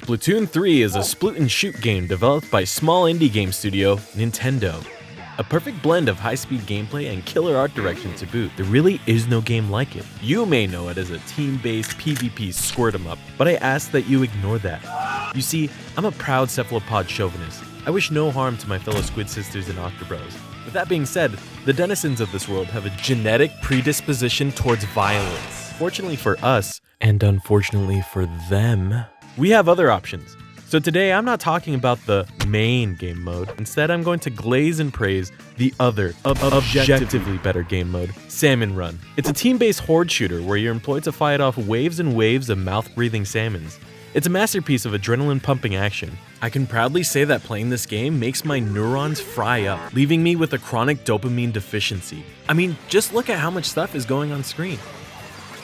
Splatoon 3 is a split-and-shoot game developed by small indie game studio Nintendo. A perfect blend of high-speed gameplay and killer art direction to boot. There really is no game like it. You may know it as a team-based PvP squirt-em-up, but I ask that you ignore that. You see, I'm a proud cephalopod chauvinist. I wish no harm to my fellow squid sisters and oqqobbos. With that being said, the denizens of this world have a genetic predisposition towards violence. Fortunately for us, and unfortunately for them, we have other options. So today I'm not talking about the main game mode. Instead, I'm going to glaze and praise the other, objectively better game mode, Salmon Run. It's a team-based horde shooter where you're employed to fight off waves and waves of mouth-breathing salmons. It's a masterpiece of adrenaline-pumping action. I can proudly say that playing this game makes my neurons fry up, leaving me with a chronic dopamine deficiency. I mean, just look at how much stuff is going on screen.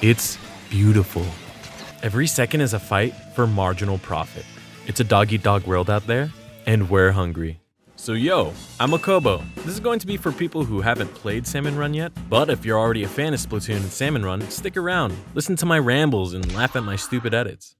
It's beautiful. Every second is a fight for marginal profit. It's a dog-eat-dog world out there, and we're hungry. So yo, I'm oqqobbo. This is going to be for people who haven't played Salmon Run yet, but if you're already a fan of Splatoon and Salmon Run, stick around, listen to my rambles, and laugh at my stupid edits.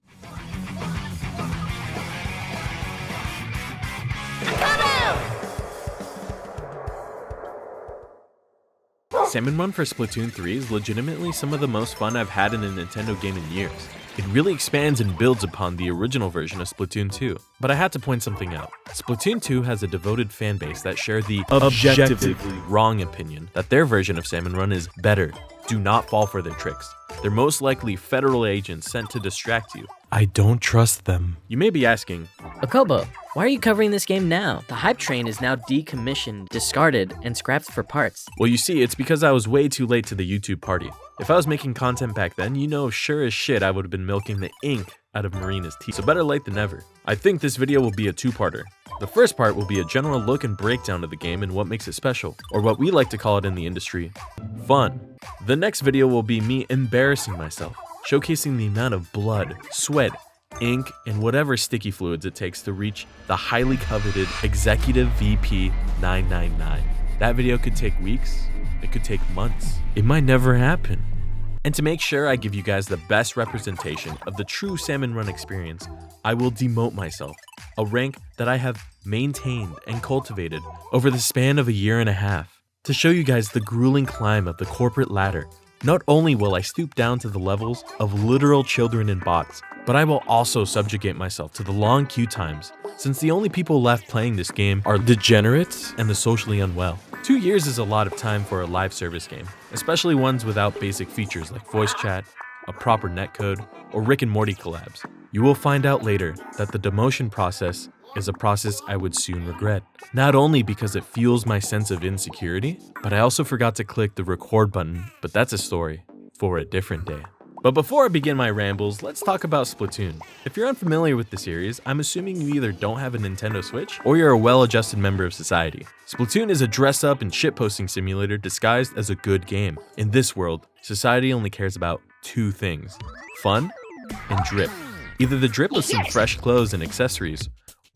Salmon Run for Splatoon 3 is legitimately some of the most fun I've had in a Nintendo game in years. It really expands and builds upon the original version of Splatoon 2. But I had to point something out. Splatoon 2 has a devoted fanbase that share the objectively wrong opinion that their version of Salmon Run is better. Do not fall for their tricks. They're most likely federal agents sent to distract you. I don't trust them. You may be asking, oqqobbo, why are you covering this game now? The hype train is now decommissioned, discarded, and scrapped for parts. Well, you see, it's because I was way too late to the YouTube party. If I was making content back then, you know sure as shit I would have been milking the ink out of Marina's teeth. So better late than never. I think this video will be a two-parter. The first part will be a general look and breakdown of the game and what makes it special, or what we like to call it in the industry, fun. The next video will be me embarrassing myself, showcasing the amount of blood, sweat, ink, and whatever sticky fluids it takes to reach the highly coveted Executive VP 999. That video could take weeks, it could take months, it might never happen. And to make sure I give you guys the best representation of the true Salmon Run experience, I will demote myself, a rank that I have maintained and cultivated over the span of a year and a half. To show you guys the grueling climb of the corporate ladder, not only will I stoop down to the levels of literal children and bots, but I will also subjugate myself to the long queue times, since the only people left playing this game are degenerates and the socially unwell. 2 years is a lot of time for a live service game, especially ones without basic features like voice chat, a proper netcode, or Rick and Morty collabs. You will find out later that the demotion process is a process I would soon regret. Not only because it fuels my sense of insecurity, but I also forgot to click the record button, but that's a story for a different day. But before I begin my rambles, let's talk about Splatoon. If you're unfamiliar with the series, I'm assuming you either don't have a Nintendo Switch or you're a well-adjusted member of society. Splatoon is a dress-up and shitposting simulator disguised as a good game. In this world, society only cares about two things: fun and drip. Either the drip of some fresh clothes and accessories,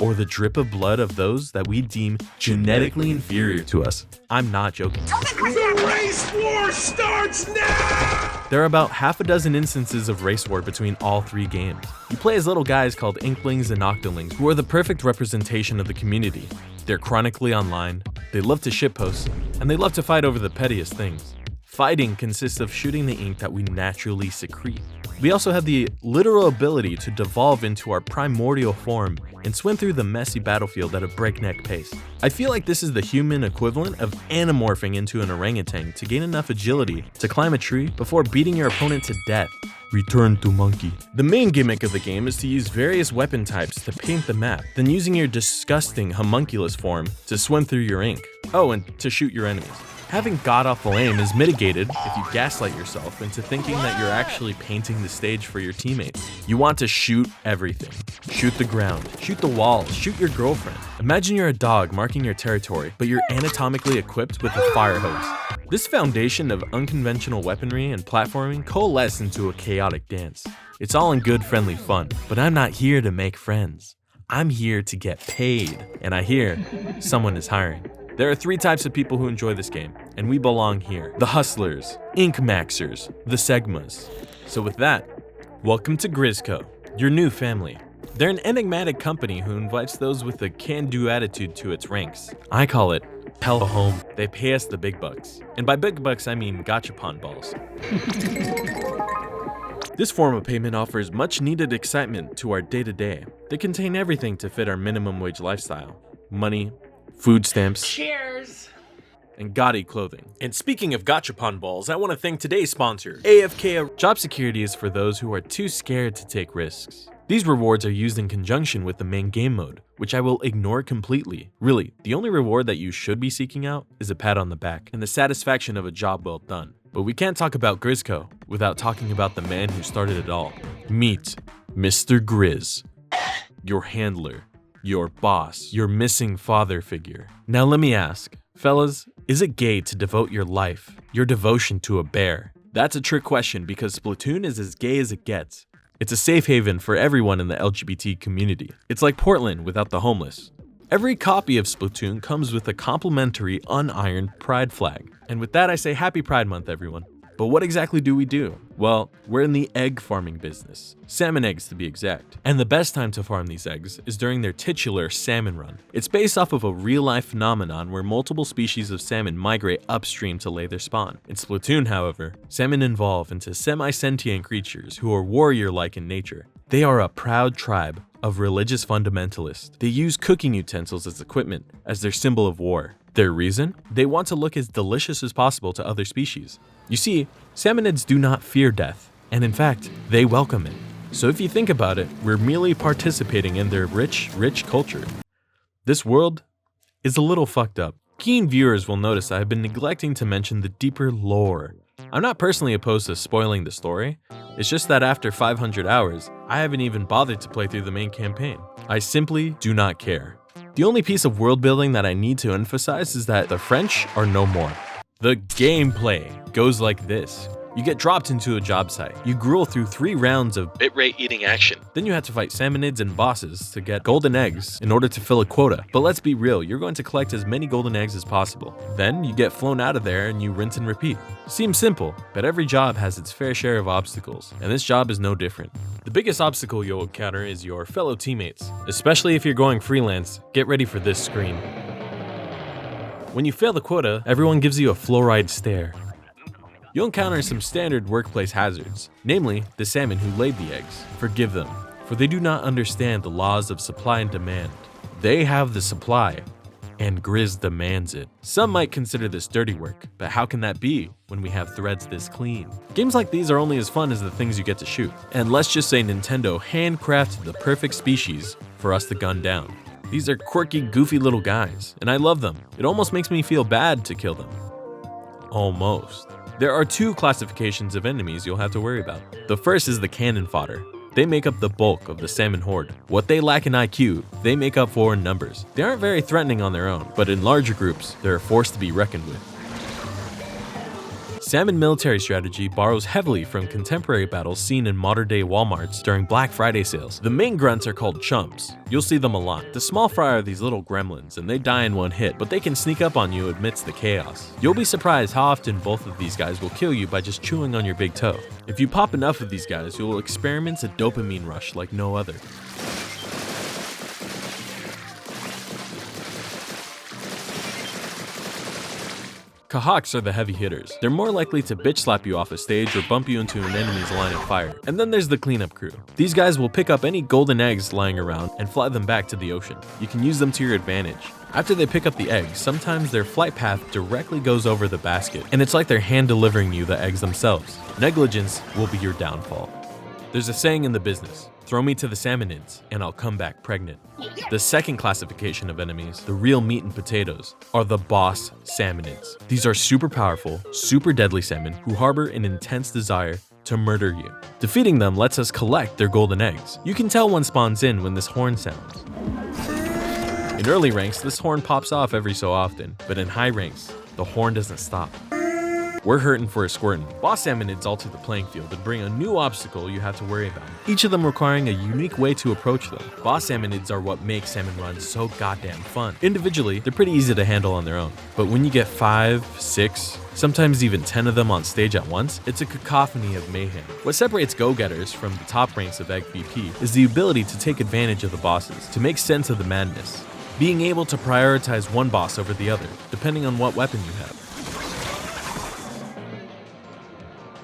or the drip of blood of those that we deem genetically inferior to us. I'm not joking. The race war starts now! There are about half a dozen instances of race war between all three games. You play as little guys called Inklings and Octolings, who are the perfect representation of the community. They're chronically online, they love to shitpost, and they love to fight over the pettiest things. Fighting consists of shooting the ink that we naturally secrete. We also have the literal ability to devolve into our primordial form and swim through the messy battlefield at a breakneck pace. I feel like this is the human equivalent of anamorphing into an orangutan to gain enough agility to climb a tree before beating your opponent to death. Return to monkey. The main gimmick of the game is to use various weapon types to paint the map, then using your disgusting homunculus form to swim through your ink. Oh, and to shoot your enemies. Having god-awful aim is mitigated if you gaslight yourself into thinking that you're actually painting the stage for your teammates. You want to shoot everything. Shoot the ground, shoot the walls, shoot your girlfriend. Imagine you're a dog marking your territory, but you're anatomically equipped with a fire hose. This foundation of unconventional weaponry and platforming coalesce into a chaotic dance. It's all in good friendly fun, but I'm not here to make friends. I'm here to get paid, and I hear someone is hiring. There are three types of people who enjoy this game, and we belong here. The hustlers, ink maxers, the segmas. So with that, welcome to Grizzco, your new family. They're an enigmatic company who invites those with a can-do attitude to its ranks. I call it hell home. They pay us the big bucks. And by big bucks, I mean gachapon balls. This form of payment offers much needed excitement to our day-to-day. They contain everything to fit our minimum wage lifestyle. Money, food stamps, Cheers! and gaudy clothing. And speaking of gachapon balls, I want to thank today's sponsor, AFK. Job security is for those who are too scared to take risks. These rewards are used in conjunction with the main game mode, which I will ignore completely. Really, the only reward that you should be seeking out is a pat on the back and the satisfaction of a job well done. But we can't talk about Grizzco without talking about the man who started it all. Meet Mr. Grizz, your handler, your boss, your missing father figure. Now let me ask, fellas, is it gay to devote your life, your devotion to a bear? That's a trick question because Splatoon is as gay as it gets. It's a safe haven for everyone in the LGBT community. It's like Portland without the homeless. Every copy of Splatoon comes with a complimentary unironed pride flag. And with that I say happy Pride Month, everyone. But what exactly do we do? Well, we're in the egg farming business. Salmon eggs to be exact. And the best time to farm these eggs is during their titular salmon run. It's based off of a real-life phenomenon where multiple species of salmon migrate upstream to lay their spawn. In Splatoon, however, salmon evolve into semi-sentient creatures who are warrior-like in nature. They are a proud tribe of religious fundamentalists. They use cooking utensils as equipment, as their symbol of war. Their reason? They want to look as delicious as possible to other species. You see, salmonids do not fear death, and in fact, they welcome it. So if you think about it, we're merely participating in their rich culture. This world is a little fucked up. Keen viewers will notice I have been neglecting to mention the deeper lore. I'm not personally opposed to spoiling the story, it's just that after 500 hours, I haven't even bothered to play through the main campaign. I simply do not care. The only piece of world building that I need to emphasize is that the French are no more. The gameplay goes like this. You get dropped into a job site. You gruel through 3 rounds of bitrate eating action. Then you have to fight salmonids and bosses to get golden eggs in order to fill a quota. But let's be real, you're going to collect as many golden eggs as possible. Then you get flown out of there and you rinse and repeat. Seems simple, but every job has its fair share of obstacles, and this job is no different. The biggest obstacle you'll encounter is your fellow teammates. Especially if you're going freelance, get ready for this screen. When you fail the quota, everyone gives you a fluoride stare. You'll encounter some standard workplace hazards, namely the salmon who laid the eggs. Forgive them, for they do not understand the laws of supply and demand. They have the supply, and Grizz demands it. Some might consider this dirty work, but how can that be when we have threads this clean? Games like these are only as fun as the things you get to shoot. And let's just say Nintendo handcrafted the perfect species for us to gun down. These are quirky, goofy little guys, and I love them. It almost makes me feel bad to kill them. Almost. There are 2 classifications of enemies you'll have to worry about. The first is the cannon fodder. They make up the bulk of the salmon horde. What they lack in IQ, they make up for in numbers. They aren't very threatening on their own, but in larger groups, they're a force to be reckoned with. Salmon military strategy borrows heavily from contemporary battles seen in modern-day Walmarts during Black Friday sales. The main grunts are called chumps. You'll see them a lot. The small fry are these little gremlins, and they die in one hit, but they can sneak up on you amidst the chaos. You'll be surprised how often both of these guys will kill you by just chewing on your big toe. If you pop enough of these guys, you'll experience a dopamine rush like no other. Kahawks are the heavy hitters. They're more likely to bitch slap you off a stage or bump you into an enemy's line of fire. And then there's the cleanup crew. These guys will pick up any golden eggs lying around and fly them back to the ocean. You can use them to your advantage. After they pick up the eggs, sometimes their flight path directly goes over the basket, and it's like they're hand delivering you the eggs themselves. Negligence will be your downfall. There's a saying in the business, throw me to the salmonids and I'll come back pregnant. The second classification of enemies, the real meat and potatoes, are the boss salmonids. These are super powerful, super deadly salmon who harbor an intense desire to murder you. Defeating them lets us collect their golden eggs. You can tell one spawns in when this horn sounds. In early ranks, this horn pops off every so often, but in high ranks, the horn doesn't stop. we're hurting for a squirtin'. Boss salmonids alter the playing field and bring a new obstacle you have to worry about, each of them requiring a unique way to approach them. Boss salmonids are what make salmon runs so goddamn fun. Individually, they're pretty easy to handle on their own, but when you get 5, 6, sometimes even 10 of them on stage at once, it's a cacophony of mayhem. What separates go-getters from the top ranks of Egg VP is the ability to take advantage of the bosses, to make sense of the madness. Being able to prioritize one boss over the other, depending on what weapon you have.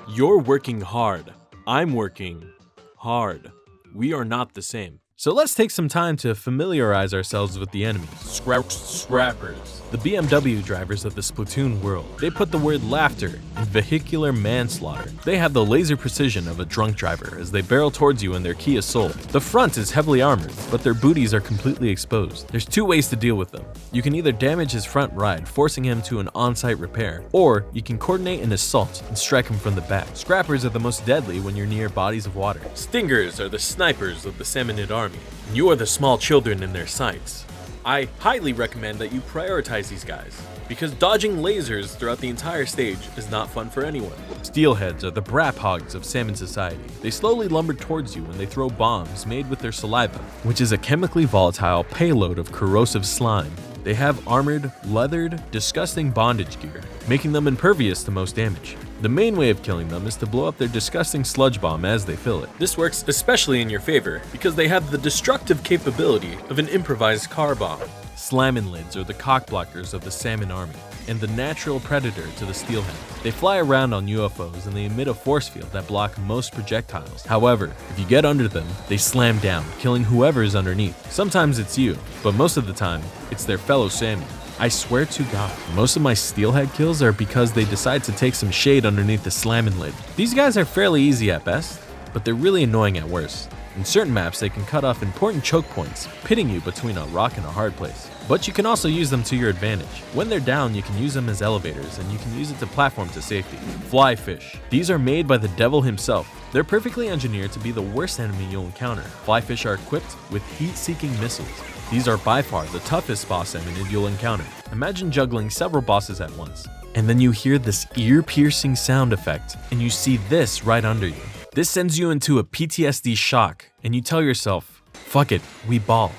You're working hard. I'm working hard. We are not the same. So let's take some time to familiarize ourselves with the enemy. Scrappers. The BMW drivers of the Splatoon world. They put the word laughter in vehicular manslaughter. They have the laser precision of a drunk driver as they barrel towards you in their Kia Soul. The front is heavily armored, but their booties are completely exposed. There's 2 ways to deal with them. You can either damage his front ride, forcing him to an on-site repair, or you can coordinate an assault and strike him from the back. Scrappers are the most deadly when you're near bodies of water. Stingers are the snipers of the Salmonid army. You are the small children in their sights. I highly recommend that you prioritize these guys, because dodging lasers throughout the entire stage is not fun for anyone. Steelheads are the brap hogs of salmon society. They slowly lumber towards you when they throw bombs made with their saliva, which is a chemically volatile payload of corrosive slime. They have armored, leathered, disgusting bondage gear, making them impervious to most damage. The main way of killing them is to blow up their disgusting sludge bomb as they fill it. This works especially in your favor because they have the destructive capability of an improvised car bomb. Salmonids are the cockblockers of the salmon army and the natural predator to the steelhead. They fly around on UFOs and they emit a force field that block most projectiles. However, if you get under them, they slam down, killing whoever is underneath. Sometimes it's you, but most of the time, it's their fellow salmon. I swear to God, most of my steelhead kills are because they decide to take some shade underneath the salmonid. These guys are fairly easy at best, but they're really annoying at worst. In certain maps, they can cut off important choke points, pitting you between a rock and a hard place. But you can also use them to your advantage. When they're down, you can use them as elevators, and you can use it to platform to safety. Flyfish. These are made by the devil himself. They're perfectly engineered to be the worst enemy you'll encounter. Flyfish are equipped with heat-seeking missiles. These are by far the toughest boss salmonid you'll encounter. Imagine juggling several bosses at once, and then you hear this ear-piercing sound effect, and you see this right under you. This sends you into a PTSD shock, and you tell yourself, fuck it, we ball.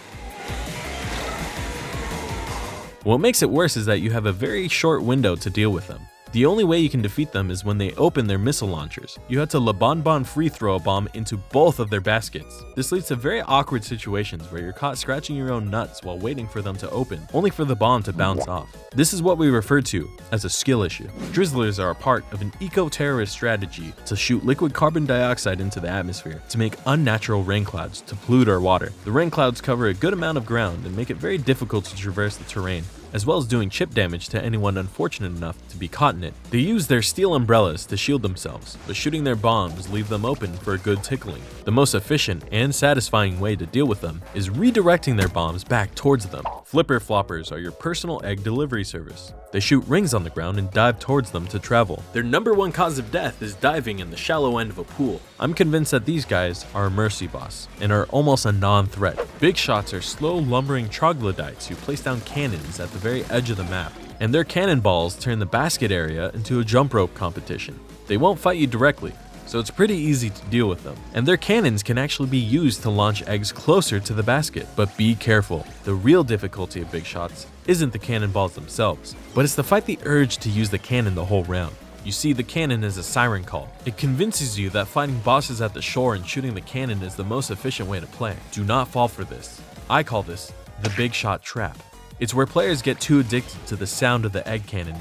What makes it worse is that you have a very short window to deal with them. The only way you can defeat them is when they open their missile launchers. You have to LeBonbon free throw a bomb into both of their baskets. This leads to very awkward situations where you're caught scratching your own nuts while waiting for them to open, only for the bomb to bounce off. This is what we refer to as a skill issue. Drizzlers are a part of an eco-terrorist strategy to shoot liquid carbon dioxide into the atmosphere to make unnatural rain clouds to pollute our water. The rain clouds cover a good amount of ground and make it very difficult to traverse the terrain, as well as doing chip damage to anyone unfortunate enough to be caught in it. They use their steel umbrellas to shield themselves, but shooting their bombs leave them open for a good tickling. The most efficient and satisfying way to deal with them is redirecting their bombs back towards them. Flipper floppers are your personal egg delivery service. They shoot rings on the ground and dive towards them to travel. Their #1 cause of death is diving in the shallow end of a pool. I'm convinced that these guys are a mercy boss and are almost a non-threat. Big shots are slow lumbering troglodytes who place down cannons at the very edge of the map, and their cannonballs turn the basket area into a jump rope competition. They won't fight you directly, so it's pretty easy to deal with them. And their cannons can actually be used to launch eggs closer to the basket. But be careful, the real difficulty of big shots isn't the cannonballs themselves, but it's to fight the urge to use the cannon the whole round. You see, the cannon is a siren call. It convinces you that fighting bosses at the shore and shooting the cannon is the most efficient way to play. Do not fall for this. I call this the big shot trap. It's where players get too addicted to the sound of the egg cannon,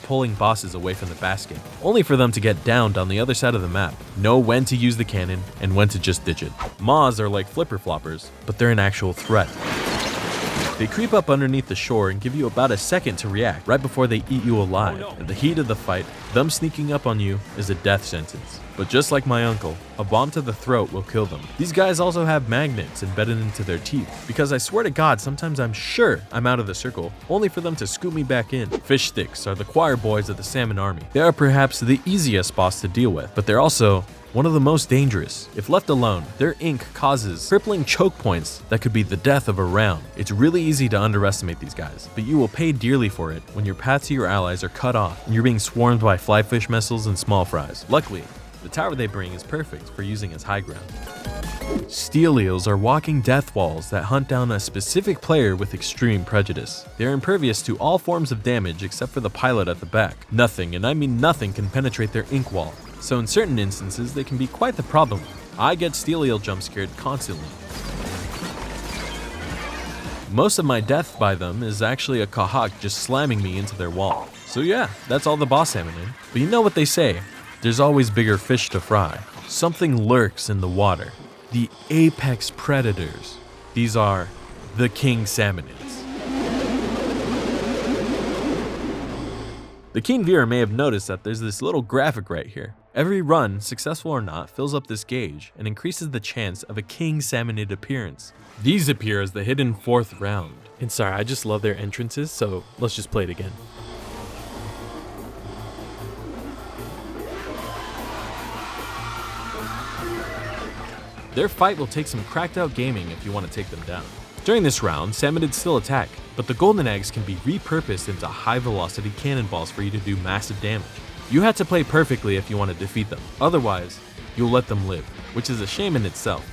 pulling bosses away from the basket, only for them to get downed on the other side of the map, know when to use the cannon and when to just ditch it. Maws are like flipper floppers, but they're an actual threat. They creep up underneath the shore and give you about a second to react right before they eat you alive. In the heat of the fight, them sneaking up on you is a death sentence. But just like my uncle, a bomb to the throat will kill them. These guys also have magnets embedded into their teeth, because I swear to God, sometimes I'm sure I'm out of the circle, only for them to scoop me back in. Fish sticks are the choir boys of the salmon army. They are perhaps the easiest boss to deal with, but they're also one of the most dangerous. If left alone, their ink causes crippling choke points that could be the death of a round. It's really easy to underestimate these guys, but you will pay dearly for it when your paths to your allies are cut off and you're being swarmed by flyfish missiles and small fries. Luckily, the tower they bring is perfect for using as high ground. Steel eels are walking death walls that hunt down a specific player with extreme prejudice. They are impervious to all forms of damage except for the pilot at the back. Nothing, and I mean nothing, can penetrate their ink wall, so in certain instances they can be quite the problem. I get steel eel jump scared constantly. Most of my death by them is actually a kahak just slamming me into their wall. So yeah, that's all the boss salmon in. But you know what they say, there's always bigger fish to fry. Something lurks in the water. The apex predators. These are the king salmonids. The keen viewer may have noticed that there's this little graphic right here. Every run, successful or not, fills up this gauge and increases the chance of a king salmonid appearance. These appear as the hidden 4th round. And sorry, I just love their entrances, so let's just play it again. Their fight will take some cracked out gaming if you want to take them down. During this round, salmonids still attack, but the golden eggs can be repurposed into high velocity cannonballs for you to do massive damage. You have to play perfectly if you want to defeat them, otherwise, you'll let them live, which is a shame in itself.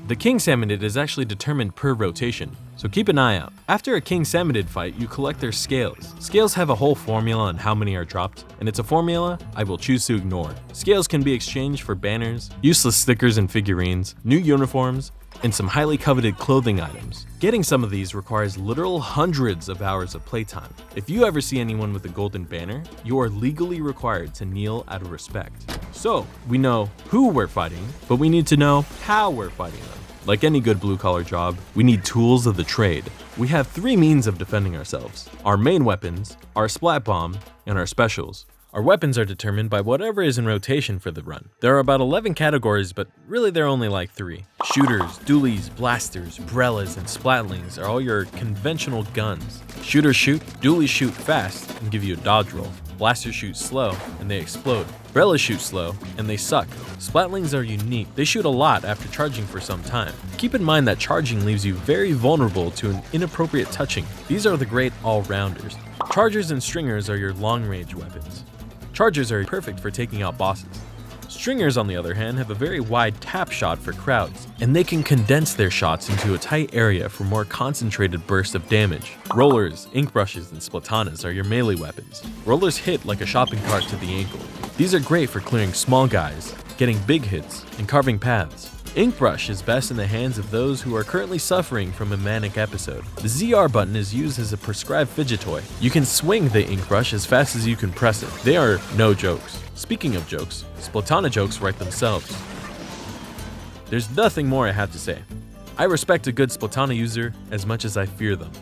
The king salmonid is actually determined per rotation, so keep an eye out. After a king salmonid fight, you collect their scales. Scales have a whole formula on how many are dropped, and it's a formula I will choose to ignore. Scales can be exchanged for banners, useless stickers and figurines, new uniforms, and some highly coveted clothing items. Getting some of these requires literal hundreds of hours of playtime. If you ever see anyone with a golden banner, you are legally required to kneel out of respect. So, we know who we're fighting, but we need to know how we're fighting them. Like any good blue-collar job, we need tools of the trade. We have 3 means of defending ourselves: our main weapons, our splat bomb, and our specials. Our weapons are determined by whatever is in rotation for the run. There are about 11 categories, but really there are only like 3. Shooters, dualies, blasters, brellas, and splatlings are all your conventional guns. Shooters shoot, dualies shoot fast and give you a dodge roll. Blasters shoot slow and they explode. Brellas shoot slow and they suck. Splatlings are unique. They shoot a lot after charging for some time. Keep in mind that charging leaves you very vulnerable to an inappropriate touching. These are the great all-rounders. Chargers and stringers are your long-range weapons. Chargers are perfect for taking out bosses. Stringers, on the other hand, have a very wide tap shot for crowds, and they can condense their shots into a tight area for more concentrated bursts of damage. Rollers, ink brushes, and splatanas are your melee weapons. Rollers hit like a shopping cart to the ankle. These are great for clearing small guys, getting big hits, and carving paths. Ink brush is best in the hands of those who are currently suffering from a manic episode. The ZR button is used as a prescribed fidget toy. You can swing the ink brush as fast as you can press it. They are no jokes. Speaking of jokes, Splatana jokes write themselves. There's nothing more I have to say. I respect a good Splatana user as much as I fear them.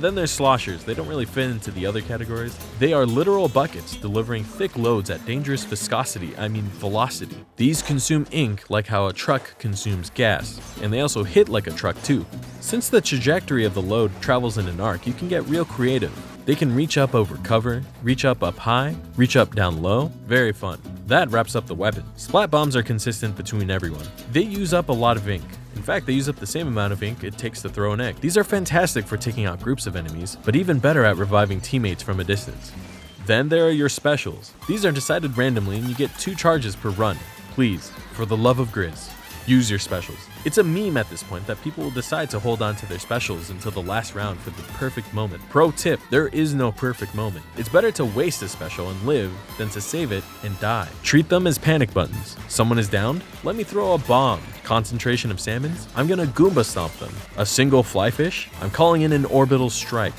Then there's sloshers. They don't really fit into the other categories. They are literal buckets delivering thick loads at dangerous velocity. These consume ink like how a truck consumes gas, and they also hit like a truck too. Since the trajectory of the load travels in an arc, you can get real creative. They can reach up over cover, reach up high, reach up down low. Very fun. That wraps up the weapon. Splat bombs are consistent between everyone. They use up a lot of ink. In fact, they use up the same amount of ink it takes to throw an egg. These are fantastic for taking out groups of enemies, but even better at reviving teammates from a distance. Then there are your specials. These are decided randomly and you get 2 charges per run. Please, for the love of Grizz, use your specials. It's a meme at this point that people will decide to hold on to their specials until the last round for the perfect moment. Pro tip, there is no perfect moment. It's better to waste a special and live than to save it and die. Treat them as panic buttons. Someone is downed? Let me throw a bomb. Concentration of salmons? I'm gonna Goomba stomp them. A single flyfish? I'm calling in an orbital strike.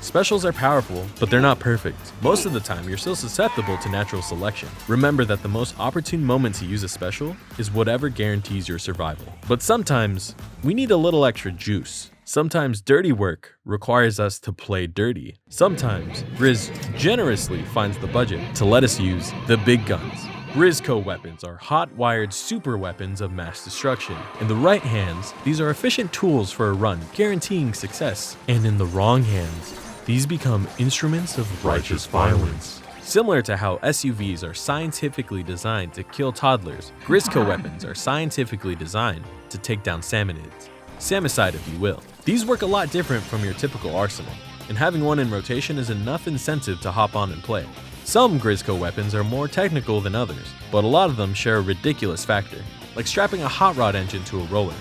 Specials are powerful, but they're not perfect. Most of the time, you're still susceptible to natural selection. Remember that the most opportune moment to use a special is whatever guarantees your survival. But sometimes, we need a little extra juice. Sometimes dirty work requires us to play dirty. Sometimes, Grizz generously finds the budget to let us use the big guns. Grizzco weapons are hot-wired super weapons of mass destruction. In the right hands, these are efficient tools for a run, guaranteeing success. And in the wrong hands, these become instruments of righteous violence. Similar to how SUVs are scientifically designed to kill toddlers, Grizzco weapons are scientifically designed to take down salmonids. Samicide, if you will. These work a lot different from your typical arsenal, and having one in rotation is enough incentive to hop on and play. Some Grizzco weapons are more technical than others, but a lot of them share a ridiculous factor, like strapping a hot rod engine to a roller,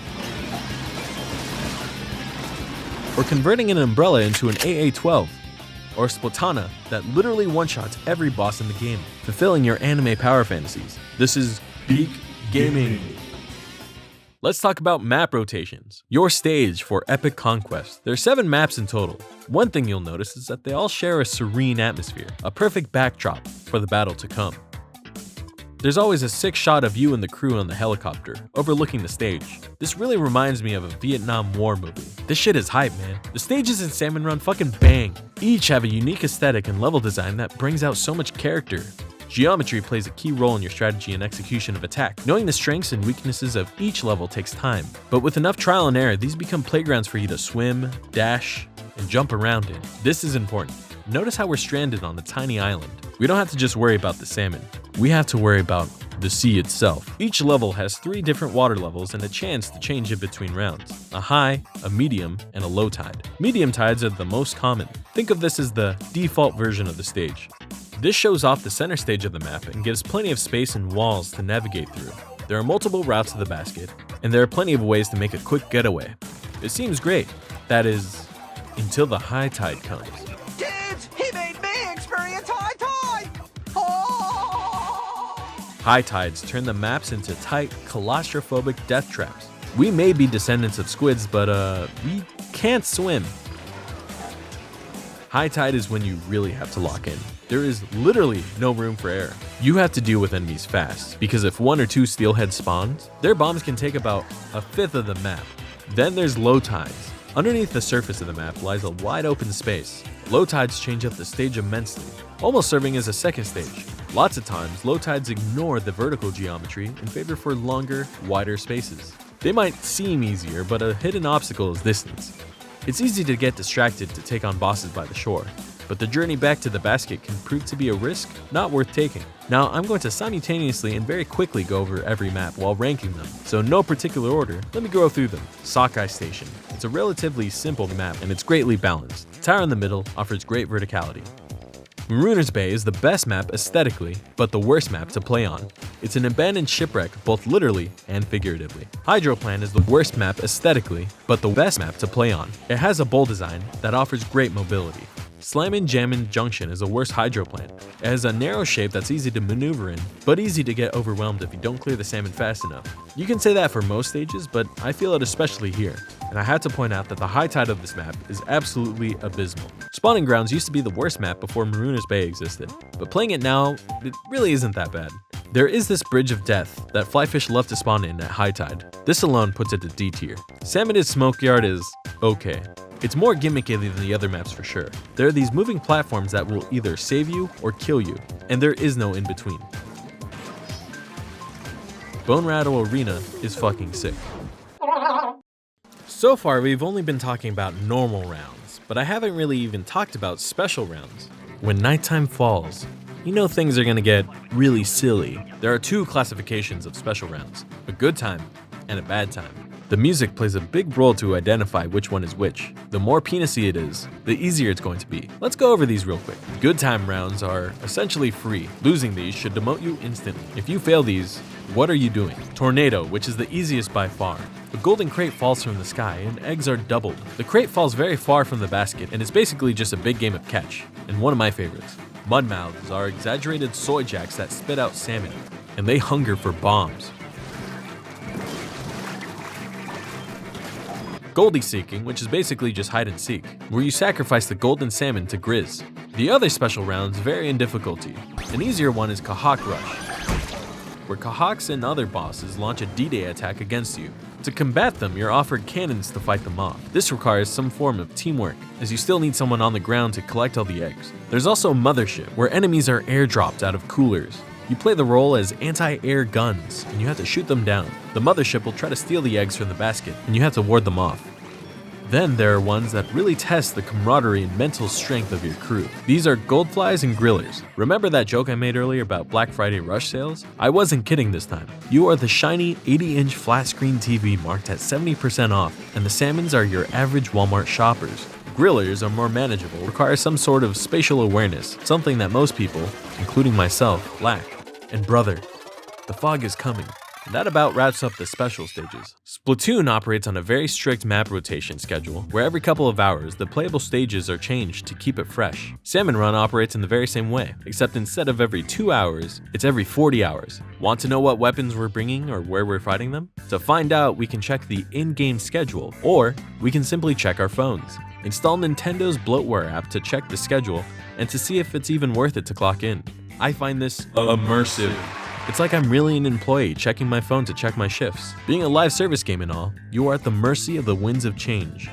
or converting an umbrella into an AA-12, or Splatana that literally one-shots every boss in the game, fulfilling your anime power fantasies. This is peak gaming. Let's talk about map rotations, your stage for epic conquest. There are 7 maps in total. One thing you'll notice is that they all share a serene atmosphere, a perfect backdrop for the battle to come. There's always a sick shot of you and the crew on the helicopter, overlooking the stage. This really reminds me of a Vietnam War movie. This shit is hype, man. The stages in Salmon Run fucking bang. Each have a unique aesthetic and level design that brings out so much character. Geometry plays a key role in your strategy and execution of attack. Knowing the strengths and weaknesses of each level takes time, but with enough trial and error, these become playgrounds for you to swim, dash, and jump around in. This is important. Notice how we're stranded on a tiny island. We don't have to just worry about the salmon. We have to worry about the sea itself. Each level has 3 different water levels and a chance to change it between rounds: a high, a medium, and a low tide. Medium tides are the most common. Think of this as the default version of the stage. This shows off the center stage of the map and gives plenty of space and walls to navigate through. There are multiple routes to the basket, and there are plenty of ways to make a quick getaway. It seems great. That is, until the high tide comes. Kids, he made me experience high tide! Oh! High tides turn the maps into tight, claustrophobic death traps. We may be descendants of squids, but we can't swim. High tide is when you really have to lock in. There is literally no room for error. You have to deal with enemies fast, because if 1 or 2 steelhead spawns, their bombs can take about a fifth of the map. Then there's low tides. Underneath the surface of the map lies a wide open space. Low tides change up the stage immensely, almost serving as a second stage. Lots of times, low tides ignore the vertical geometry in favor for longer, wider spaces. They might seem easier, but a hidden obstacle is distance. It's easy to get distracted to take on bosses by the shore, but the journey back to the basket can prove to be a risk not worth taking. Now, I'm going to simultaneously and very quickly go over every map while ranking them, so in no particular order, let me go through them. Sockeye Station. It's a relatively simple map and it's greatly balanced. The tower in the middle offers great verticality. Marooner's Bay is the best map aesthetically, but the worst map to play on. It's an abandoned shipwreck both literally and figuratively. Hydroplan is the worst map aesthetically, but the best map to play on. It has a bowl design that offers great mobility. Slammin' Jammin' Junction is a worse hydroplan. It has a narrow shape that's easy to maneuver in, but easy to get overwhelmed if you don't clear the salmon fast enough. You can say that for most stages, but I feel it especially here. And I had to point out that the high tide of this map is absolutely abysmal. Spawning Grounds used to be the worst map before Marooner's Bay existed, but playing it now, it really isn't that bad. There is this Bridge of Death that flyfish love to spawn in at high tide. This alone puts it to D tier. Salmonid's Smoke Yard is okay. It's more gimmicky than the other maps for sure. There are these moving platforms that will either save you or kill you, and there is no in between. Bone Rattle Arena is fucking sick. So far, we've only been talking about normal rounds, but I haven't really even talked about special rounds. When nighttime falls, you know things are gonna get really silly. There are 2 classifications of special rounds, a good time and a bad time. The music plays a big role to identify which one is which. The more penisy it is, the easier it's going to be. Let's go over these real quick. Good time rounds are essentially free. Losing these should demote you instantly. If you fail these, what are you doing? Tornado, which is the easiest by far. A golden crate falls from the sky and eggs are doubled. The crate falls very far from the basket and it's basically just a big game of catch. And one of my favorites. Mudmouths are exaggerated soy jacks that spit out salmon, and they hunger for bombs. Goldie Seeking, which is basically just hide and seek, where you sacrifice the golden salmon to grizz. The other special rounds vary in difficulty. An easier one is Kahawk Rush, where Kahawks and other bosses launch a D-Day attack against you. To combat them, you're offered cannons to fight them off. This requires some form of teamwork, as you still need someone on the ground to collect all the eggs. There's also Mothership, where enemies are airdropped out of coolers. You play the role as anti-air guns, and you have to shoot them down. The mothership will try to steal the eggs from the basket, and you have to ward them off. Then there are ones that really test the camaraderie and mental strength of your crew. These are Goldflies and Grillers. Remember that joke I made earlier about Black Friday rush sales? I wasn't kidding this time. You are the shiny 80-inch flat screen TV marked at 70% off, and the Salmons are your average Walmart shoppers. Grillers are more manageable, require some sort of spatial awareness, something that most people, including myself, lack. And brother, the fog is coming. And that about wraps up the special stages. Splatoon operates on a very strict map rotation schedule, where every couple of hours, the playable stages are changed to keep it fresh. Salmon Run operates in the very same way, except instead of every 2 hours, it's every 40 hours. Want to know what weapons we're bringing or where we're fighting them? To find out, we can check the in-game schedule, or we can simply check our phones. Install Nintendo's bloatware app to check the schedule and to see if it's even worth it to clock in. I find this immersive. It's like I'm really an employee checking my phone to check my shifts. Being a live service game and all, you are at the mercy of the winds of change.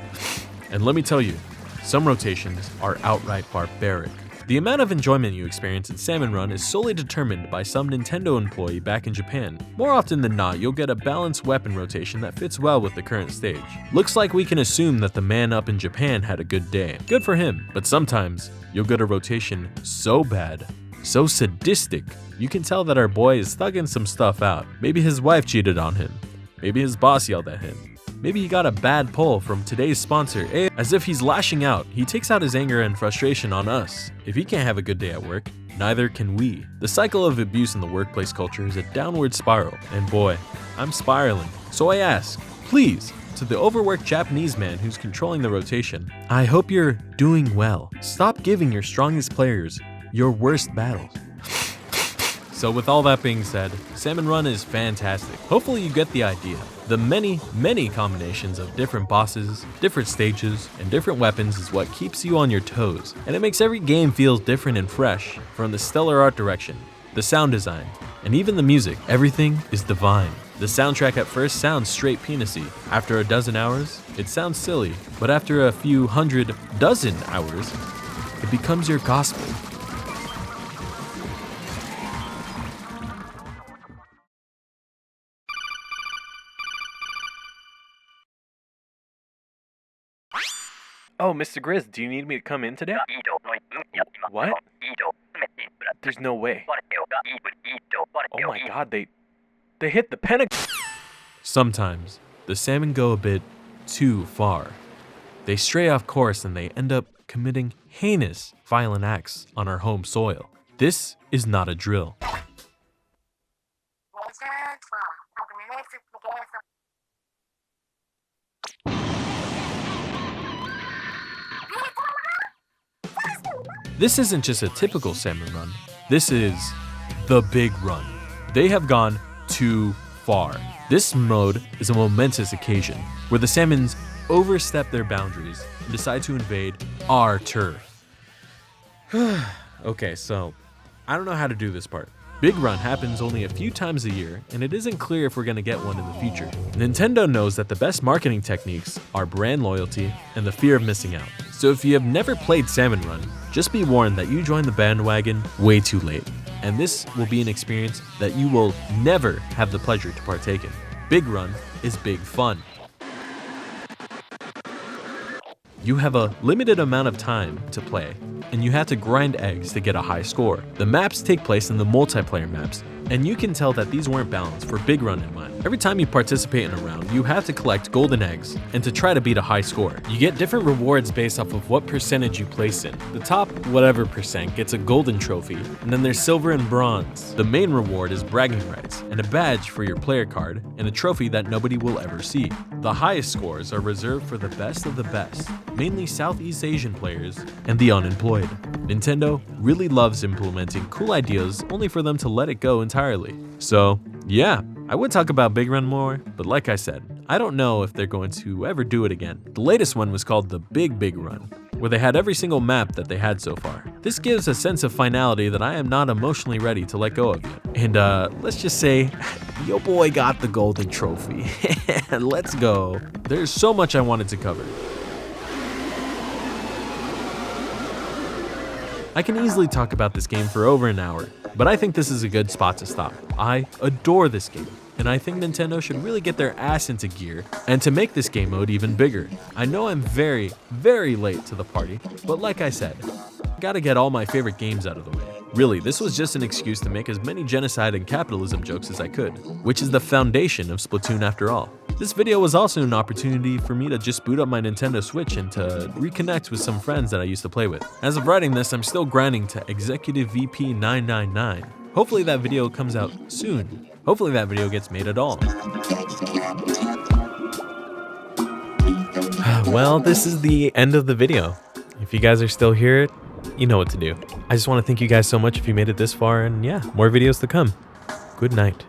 And let me tell you, some rotations are outright barbaric. The amount of enjoyment you experience in Salmon Run is solely determined by some Nintendo employee back in Japan. More often than not, you'll get a balanced weapon rotation that fits well with the current stage. Looks like we can assume that the man up in Japan had a good day. Good for him, but sometimes you'll get a rotation so bad, so sadistic, you can tell that our boy is thugging some stuff out. Maybe his wife cheated on him. Maybe his boss yelled at him. Maybe he got a bad pull from today's sponsor. As if he's lashing out, he takes out his anger and frustration on us. If he can't have a good day at work, neither can we. The cycle of abuse in the workplace culture is a downward spiral, and boy, I'm spiraling. So I ask, please, to the overworked Japanese man who's controlling the rotation, I hope you're doing well. Stop giving your strongest players your worst battles. So with all that being said, Salmon Run is fantastic. Hopefully you get the idea. The many combinations of different bosses, different stages, and different weapons is what keeps you on your toes, and it makes every game feel different and fresh. From the stellar art direction, the sound design, and even the music, everything is divine. The soundtrack at first sounds straight penisy. After a dozen hours, it sounds silly, but after a few dozen hours, it becomes your gospel. Oh, Mr. Grizz, do you need me to come in today? What? There's no way. Oh my god, they hit the pentacle. Sometimes, the salmon go a bit too far. They stray off course and they end up committing heinous, violent acts on our home soil. This is not a drill. This isn't just a typical salmon run, this is the big run. They have gone too far. This mode is a momentous occasion where the salmons overstep their boundaries and decide to invade our turf. Okay, so I don't know how to do this part. Big Run happens only a few times a year, and it isn't clear if we're gonna get one in the future. Nintendo knows that the best marketing techniques are brand loyalty and the fear of missing out. So if you have never played Salmon Run, just be warned that you joined the bandwagon way too late. And this will be an experience that you will never have the pleasure to partake in. Big Run is big fun. You have a limited amount of time to play, and you have to grind eggs to get a high score. The maps take place in the multiplayer maps, and you can tell that these weren't balanced for Big Run in mind. Every time you participate in a round, you have to collect golden eggs and to try to beat a high score. You get different rewards based off of what percentage you place in. The top whatever percent gets a golden trophy, and then there's silver and bronze. The main reward is bragging rights, and a badge for your player card, and a trophy that nobody will ever see. The highest scores are reserved for the best of the best, mainly Southeast Asian players and the unemployed. Nintendo really loves implementing cool ideas only for them to let it go entirely. So, yeah, I would talk about Big Run more, but like I said, I don't know if they're going to ever do it again. The latest one was called the Big Run, where they had every single map that they had so far. This gives a sense of finality that I am not emotionally ready to let go of yet. And let's just say, yo boy got the golden trophy. Let's go. There's so much I wanted to cover. I can easily talk about this game for over an hour, but I think this is a good spot to stop. I adore this game. and I think Nintendo should really get their ass into gear and to make this game mode even bigger. I know I'm very, very late to the party, but like I said, gotta get all my favorite games out of the way. Really, this was just an excuse to make as many genocide and capitalism jokes as I could, which is the foundation of Splatoon after all. This video was also an opportunity for me to just boot up my Nintendo Switch and to reconnect with some friends that I used to play with. As of writing this, I'm still grinding to Executive VP 999. Hopefully that video comes out soon. Hopefully that video gets made at all. Well, this is the end of the video. If you guys are still here, you know what to do. I just want to thank you guys so much if you made it this far, and yeah, more videos to come. Good night.